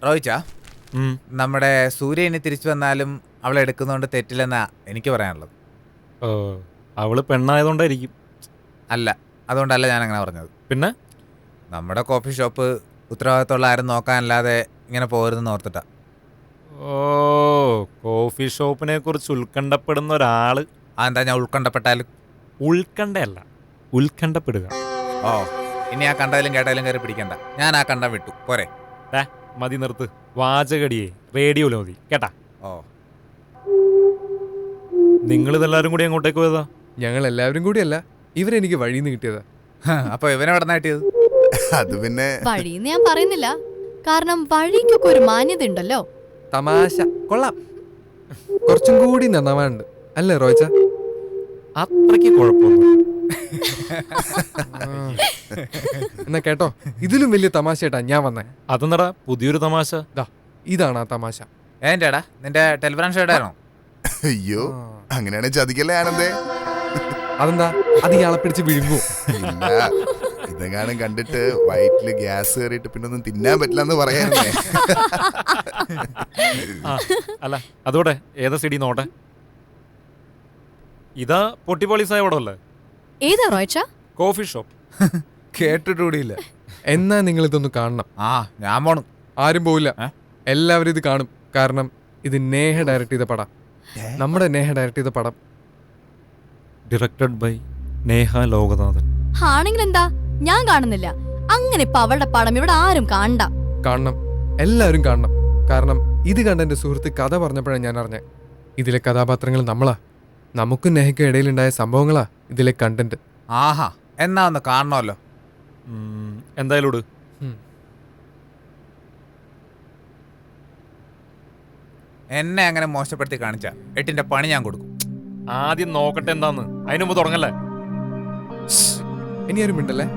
റോയിച്ച, നമ്മുടെ സൂര്യ ഇനി തിരിച്ചു വന്നാലും അവളെ എടുക്കുന്നതുകൊണ്ട് തെറ്റില്ലെന്നാ എനിക്ക് പറയാനുള്ളത്. അവള് പെണ്ണായതുകൊണ്ടായിരിക്കും. അല്ല, അതുകൊണ്ടല്ല ഞാൻ അങ്ങനെ പറഞ്ഞത്. പിന്നെ നമ്മുടെ കോഫി ഷോപ്പ് ഉത്തരവാദിത്തമുള്ള ആരും നോക്കാനല്ലാതെ ഇങ്ങനെ പോകരുതെന്ന് ഓർത്തിട്ടാ. ഓ, കോഫി ഷോപ്പിനെ കുറിച്ച് ഉത്കണ്ഠപ്പെടുന്ന ഒരാള്. അതെന്താ ഞാൻ ഉൾക്കണ്ടപ്പെട്ടാലും? ഉത്കണ്ഠയല്ല, ഉത്കണ്ഠപ്പെടുക. ഓ, ഇനി ആ കണ്ടാലും കേട്ടാലും കയറി പിടിക്കണ്ട. ഞാൻ ആ കണ്ടം വിട്ടു, പോരെ? മതി, നിർത്ത്. വാചകടിയെ റേഡിയോയില് മതി കേട്ടാ. ഓ, നിങ്ങളിതെല്ലാരും കൂടി അങ്ങോട്ടേക്ക് പോയതാ? ഞങ്ങൾ എല്ലാവരും കൂടിയല്ല, ഇവരെനിക്ക് വഴിന്ന് കിട്ടിയതാ. അപ്പൊ ഇവനെവിടെ കിട്ടിയത്? അത് പിന്നെ വഴിന്ന് ഞാൻ പറയുന്നില്ല, കാരണം വഴിക്കൊക്കെ ഒരു മാന്യത ഉണ്ടല്ലോ. തമാശ കൊള്ളാം, കുറച്ചും കൂടി നന്നാവാനുണ്ട് അല്ലേ റോയിച്ച? അത്രയ്ക്ക് കുഴപ്പമൊന്നും. എന്നാ കേട്ടോ, ഇതിലും വലിയ തമാശയായിട്ടാ ഞാൻ വന്നേ. അതെന്നടാ പുതിയൊരു തമാശ? ഇതാണ് ആ തമാശ. ഏന്റെടാ, നിന്റെ ടെലിഗ്രാം ഷേഡാണോ? അയ്യോ, അങ്ങനെയാണെങ്കിൽ ചതിക്കല്ലേ ആനന്ദേ. അതെന്താ, അത് ഇയാളെ പിടിച്ച് വിഴുങ്ങോ? ഇല്ല, ഇതെങ്ങാനും കണ്ടിട്ട് വയറ്റില് ഗ്യാസ് കയറിയിട്ട് പിന്നെ ഒന്നും തിന്നാൻ പറ്റില്ലെന്ന് പറയാനേ. അല്ല, അതോടെ ഏതാ സിഡി നോട്ടെ? ഇതാ പൊട്ടിപ്പോളീസായ പടമല്ലേ? ഏതാ റോയിച്ച? Coffee shop. കേട്ടിട്ടുകൂടിയില്ല. എന്നാ നിങ്ങൾ ഇതൊന്ന് കാണണം. ആ, ഞാൻ പോണു. ആരും പോവില്ല, എല്ലാവരും ഇത് കാണും. കാരണം ഇത് നേഹ ഡയറക്ട് ചെയ്ത പടം. നമ്മുടെ നേഹ ഡയറക്ട് ചെയ്ത പടം. ഡയറക്റ്റഡ് ബൈ നേഹ ലോകനാഥൻ. ആണെങ്കിൽ എന്താ, ഞാൻ കാണുന്നില്ല. അങ്ങനെ ഇപ്പൊ അവളുടെ പടം ഇവിടെ ആരും കാണണ്ട. കാണണം, എല്ലാവരും കാണണം. കാരണം ഇത് കണ്ട എന്റെ സുഹൃത്ത് കഥ പറഞ്ഞപ്പോഴാണ് ഞാൻ അറിഞ്ഞത്, ഇതിലെ കഥാപാത്രങ്ങൾ നമ്മളാ. നമുക്കും നേഹയ്ക്കും ഇടയിലുണ്ടായ സംഭവങ്ങളാ ഇതിലെ കണ്ടന്റ്. ആഹാ, എന്നാ ഒന്ന് കാണണമല്ലോ. എന്തായാലും എന്നെ അങ്ങനെ മോശപ്പെടുത്തി കാണിച്ച 8ന്റെ പണി ഞാൻ കൊടുക്കും. ആദ്യം നോക്കട്ടെ എന്താന്ന്, അതിനു മുമ്പ് തുടങ്ങല്ലേ. ഇനി ആരും മിണ്ടല്ലേ?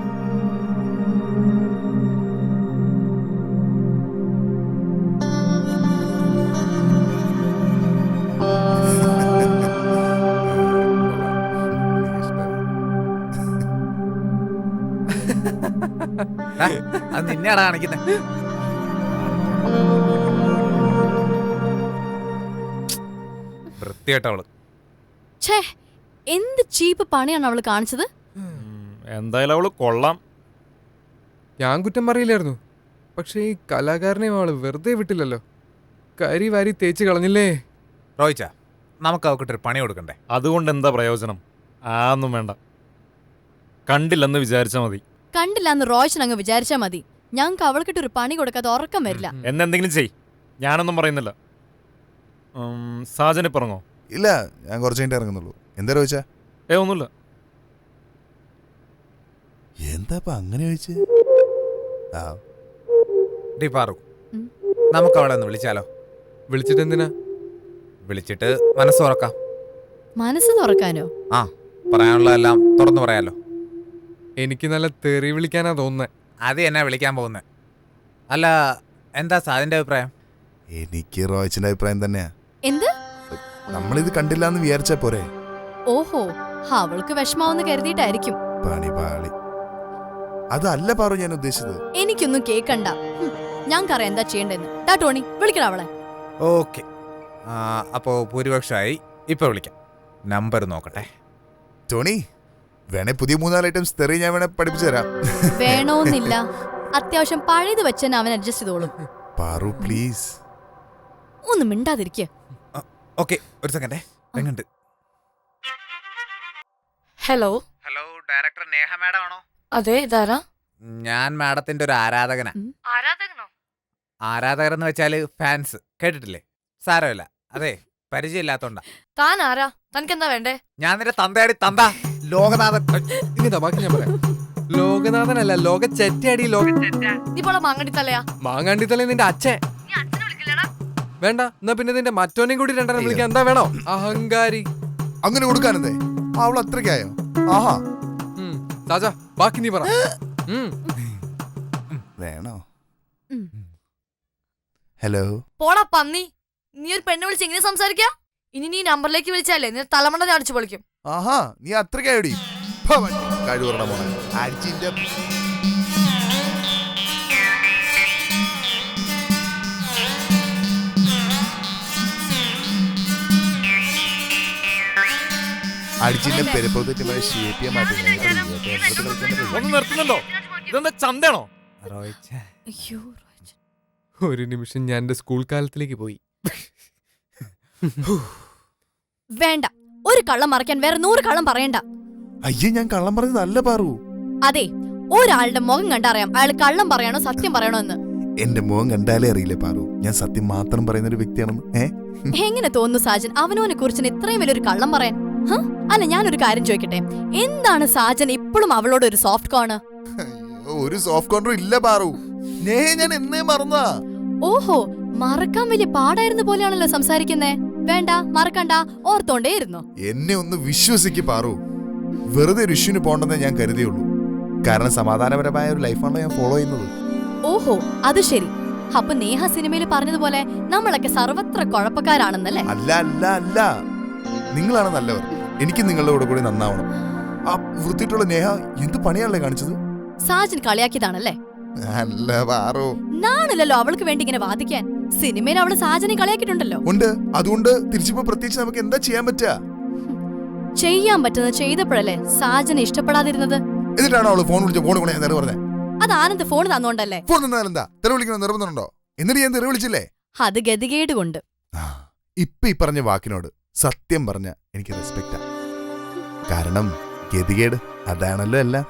അത് നിന്നെയാടാ കാണിക്കുന്നത്. വൃത്തിയായിട്ടവള്. ഛേ, എന്ത് ചീപ്പ് പണിയാണ് അവള് കാണിച്ചത്. എന്തായാലും അവള് കൊള്ളാം. ഞാൻ കുറ്റം പറയില്ലായിരുന്നു, പക്ഷേ ഈ കലാകാരനെയും അവള് വെറുതെ വിട്ടില്ലല്ലോ. കരി വാരി തേച്ച് കളഞ്ഞില്ലേ. റോയിച്ച, നമുക്ക് അവക്കിട്ടൊരു പണി കൊടുക്കണ്ടേ? അതുകൊണ്ട് എന്താ പ്രയോജനം? ആന്നും വേണ്ട, കണ്ടില്ലെന്ന് വിചാരിച്ചാ മതി. കണ്ടില്ലാന്ന് റോയിച്ചൻ അങ്ങ് വിചാരിച്ചാ മതി. ഞങ്ങൾക്ക് അവൾക്കിട്ടൊരു പണി കൊടുക്കാതെ ഉറക്കം വരില്ല. എന്നെന്തെങ്കിലും ചെയ്, ഞാനൊന്നും പറയുന്നില്ല. സാജന് പറഞ്ഞോ? ഇല്ല, ഞാൻ കുറച്ച് കഴിഞ്ഞിട്ട് ഇറങ്ങുന്നുള്ളൂ. എന്താ ചോദിച്ചാ? ഒന്നുമില്ല. എന്താ അങ്ങനെ ചോദിച്ചേ? നമുക്ക് അവളെ ഒന്ന് വിളിച്ചാലോ? വിളിച്ചിട്ട് എന്തിനാ? വിളിച്ചിട്ട് മനസ്സ് തുറക്കാം. മനസ്സ് തുറക്കാനോ? ആ, പറയാനുള്ളതെല്ലാം തുറന്നു പറയാലോ. എനിക്ക് നല്ല തെറി വിളിക്കാനാ തോന്നുന്നേ. അത് എന്നാ വിളിക്കാൻ പോകുന്നേ? അല്ല, എന്താ സാദിന്റെ അഭിപ്രായം? എനിക്ക് റോയിച്ചിന്റെ അഭിപ്രായം തന്നെയാ. എന്ത്? നമ്മളിത് കണ്ടില്ല എന്ന് വിചാരിച്ചാ പോരെ? ഓഹോ, അവൾക്ക് വിഷമാവെന്ന് കരുതിയിട്ടായിരിക്കും. പണി പാളി. അതല്ല പാറു ഞാൻ ഉദ്ദേശിച്ചത്. എനിക്കൊന്നും കേക്കണ്ട. ഞങ്ങൾക്കറിയാം എന്താ ചെയ്യണ്ടെന്ന്. ടോണി, വിളിക്കണ അവളെ. ഓക്കെ, അപ്പോ ഭൂരിപക്ഷമായി. ഇപ്പൊ വിളിക്കാം. നമ്പർ നോക്കട്ടെ. ടോണി, വേണേ പുതിയ 3-4 ഐറ്റംസ് തെറി ഞാൻ വേണേ പഠിപ്പിച്ചു തരാം. വേണോന്നില്ല, അത്യാവശ്യം പഴയത് വെച്ചെന്നെ അവൻ അഡ്ജസ്റ്റ് ചെയ്തോളും. പാറു പ്ലീസ്. ഒന്ന് മിണ്ടാതിരിക്കുക. ഓക്കെ, ഒരു സെക്കൻഡേ. എങ്ങണ്ട്? Hello hello, director Neha madam ആണോ? അതെ, ഇതാരാ? ഞാൻ മാഡത്തിന്റെ ഒരു ആരാധകനാ. ആരാധകനോ? ആരാധകരെന്ന് വെച്ചാല് ഫാൻസ്, കേട്ടിട്ടില്ലേ? സാരമില്ല, അതെ, പരിചയമില്ലാത്തോണ്ടാ. താൻ ആരാ? തനിക്ക് എന്താ വേണ്ടേ? ഞാൻ നിന്റെ തന്തയാടി തന്ത ലോകനാഥൻ. ഇനിതാ ബാക്കി ഞാൻ പറയാം. ലോകനാഥനല്ല, ലോക ചെറ്റയാടി. നീ പോളെ മാങ്ങണ്ടി തലയാ. മാങ്ങാണ്ടി തലേ നിന്റെ അച്ഛൻ. വേണ്ട, എന്നാ പിന്നെ നിന്റെ മറ്റോനെയും കൂടി 2 വിളിക്കാൻ. എന്താ വേണോ? അഹങ്കാരി. അങ്ങനെ കൊടുക്കാനെന്തേ? അവൾ അത്രയ്ക്കായോ? ആഹാ, സാജ ബാക്കി നീ പറ. വേണോ? ഹലോ, പോടാ പന്നി. നീ ഒരു പെണ്ണ് വിളിച്ച് എങ്ങനെ സംസാരിക്കാ? ഇനി നീ നമ്പറിലേക്ക് വിളിച്ചാലേ നീ തലമണ്ട അടിച്ചു പൊളിക്കും. ആഹാ, നീ അത്രയ്ക്കായോടി? കഴിവറണ മോനെ. അടിച്ചിന്റെ അടിച്ചിന്റെ പെരുപ്പത്തിട്ട് ഷേപ്പ് ചെയ്യാൻ ഒന്ന് നിർത്തുന്നുണ്ടോ? ഇതെന്താ ചന്തയാണോ? റോയിച്ച അയ്യോ ഒരു നിമിഷം ഞാൻ എൻ്റെ സ്കൂൾ കാലത്തിലേക്ക് പോയി. വേണ്ട, ഒരു കള്ളം മറയ്ക്കാൻ വേറെ 100 കള്ളം പറയണ്ട. അയ്യേ, ഞാൻ കള്ളം പറഞ്ഞതല്ല പാറു. അതെ, ഒരാളുടെ മുഖം കണ്ടറിയാം അയാൾ കള്ളം പറയാണോ സത്യം പറയണോ എന്ന്. എന്റെ മുഖം കണ്ടാലേ അറിയില്ലേ പാറു, ഞാൻ സത്യം മാത്രം പറയുന്ന ഒരു വ്യക്തിയാണെന്ന്. എങ്ങനെ തോന്നുന്നു സാജൻ അവനവനെ കുറിച്ച് ഇത്രയും വലിയൊരു കള്ളം പറയാൻ? അല്ല, ഞാനൊരു കാര്യം ചോദിക്കട്ടെ, എന്താണ് സാജൻ ഇപ്പോഴും അവളോട് ഒരു സോഫ്റ്റ് കോണ്? ഒരു സോഫ്റ്റ് കോർണർ ഇല്ല പാറു. ഞാൻ എന്നേ മറന്നാ. ഓഹോ, മറക്കാൻ വലിയ പാടായിരുന്ന പോലെയാണല്ലോ സംസാരിക്കുന്നേ. വേണ്ട, മറക്കണ്ട, ഓർത്തോണ്ടേ ഇരുന്നു. എന്നെ ഒന്ന് വിശ്വസിക്ക് പാറു. വെറുതെ ഒരു ഇഷ്യൂന് പോണ്ടെന്നേ ഞാൻ കരുതിയുള്ളൂ. കാരണം സമാധാനപരമായ ഒരു ലൈഫാണ് ഞാൻ ഫോളോ ചെയ്യുന്നത്. ഓഹോ, അത് ശരി. അപ്പൊ നേഹ സിനിമയിൽ പറഞ്ഞതുപോലെ നമ്മളൊക്കെ സർവത്ര കുഴപ്പക്കാരാണെന്നല്ലേ? അല്ല അല്ല അല്ല, നിങ്ങളാണ് നല്ലവർ. എനിക്ക് നിങ്ങളുടെ കൂടെ കൂടി നന്നാവണം. ആ വൃത്തിയിട്ടുള്ള നേഹ എന്ത് പണിയാണല്ലേ കാണിച്ചത്? സാജൻ കളിയാക്കിയതാണല്ലേ? അല്ല പാറു. നാണില്ലല്ലോ അവൾക്ക് വേണ്ടി ഇങ്ങനെ വാദിക്കാൻ. സിനിമയിൽ അവള് സാജനെ കളിയാക്കിയിട്ടുണ്ടല്ലോ. ഉണ്ട്. അതുകൊണ്ട് തിരിച്ചിപ്പോ പ്രത്യേകിച്ച് നമുക്ക് എന്താ ചെയ്യാൻ പറ്റുക? ചെയ്യാൻ പറ്റുന്നത് ചെയ്തപ്പോഴല്ലേ സാജനെ ഇഷ്ടപ്പെടാതിരുന്നത്? എന്നിട്ടാണോ അവള് ഫോൺ വിളിച്ച ഫോൺ കൊണ്ടേ നേരെ പറഞ്ഞേ? അത് ആനന്ദ് ഫോൺ തന്നോണ്ടല്ലേ? ഫോൺ തന്നാലെന്താ? തെറി വിളിക്കണം നിർബന്ധമുണ്ടോ? എന്നിട്ട് ഞാൻ തെറി വിളിച്ചില്ലേ? അത് ഗതികേട് കൊണ്ട്. ഇപ്പൊ ഈ പറഞ്ഞ വാക്കിനോട് സത്യം പറഞ്ഞ എനിക്ക് റെസ്പെക്റ്റാ. കാരണം ഗതികേട് അതാണല്ലോ എല്ലാം.